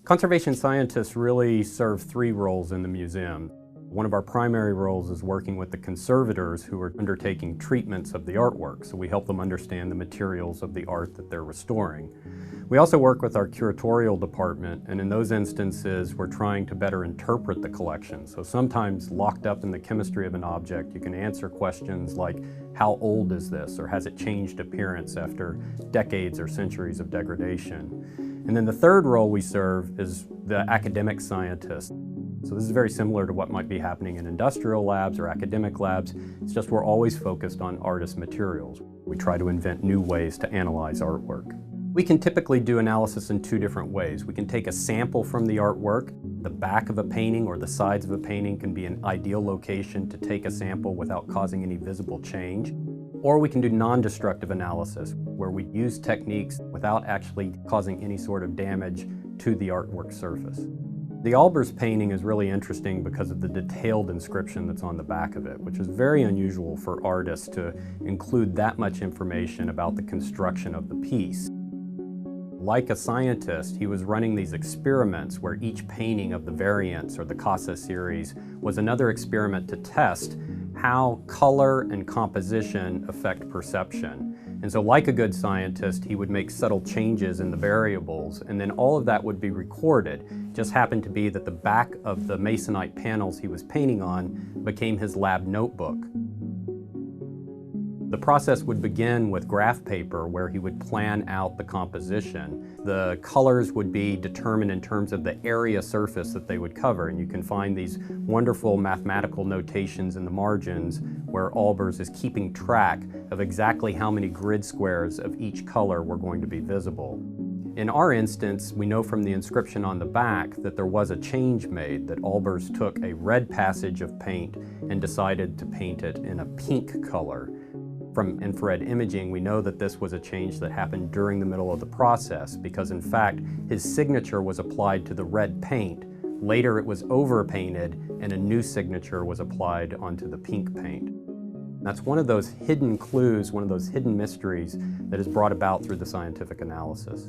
Conservation scientists really serve three roles in the museum. One of our primary roles is working with the conservators who are undertaking treatments of the artwork, so we help them understand the materials of the art that they're restoring. We also work with our curatorial department, and in those instances we're trying to better interpret the collection. So sometimes locked up in the chemistry of an object, you can answer questions like, how old is this, or has it changed appearance after decades or centuries of degradation? And then the third role we serve is the academic scientist. So this is very similar to what might be happening in industrial labs or academic labs. It's just we're always focused on artist materials. We try to invent new ways to analyze artwork. We can typically do analysis in two different ways. We can take a sample from the artwork. The back of a painting or the sides of a painting can be an ideal location to take a sample without causing any visible change. Or we can do non-destructive analysis, where we use techniques without actually causing any sort of damage to the artwork surface. The Albers painting is really interesting because of the detailed inscription that's on the back of it, which is very unusual for artists to include that much information about the construction of the piece. Like a scientist, he was running these experiments where each painting of the variants or the Casa series was another experiment to test how color and composition affect perception. And so like a good scientist, he would make subtle changes in the variables, and then all of that would be recorded. It just happened to be that the back of the masonite panels he was painting on became his lab notebook. The process would begin with graph paper, where he would plan out the composition. The colors would be determined in terms of the area surface that they would cover, and you can find these wonderful mathematical notations in the margins where Albers is keeping track of exactly how many grid squares of each color were going to be visible. In our instance, we know from the inscription on the back that there was a change made, that Albers took a red passage of paint and decided to paint it in a pink color. From infrared imaging, we know that this was a change that happened during the middle of the process because, in fact, his signature was applied to the red paint. Later, it was overpainted and a new signature was applied onto the pink paint. That's one of those hidden clues, one of those hidden mysteries that is brought about through the scientific analysis.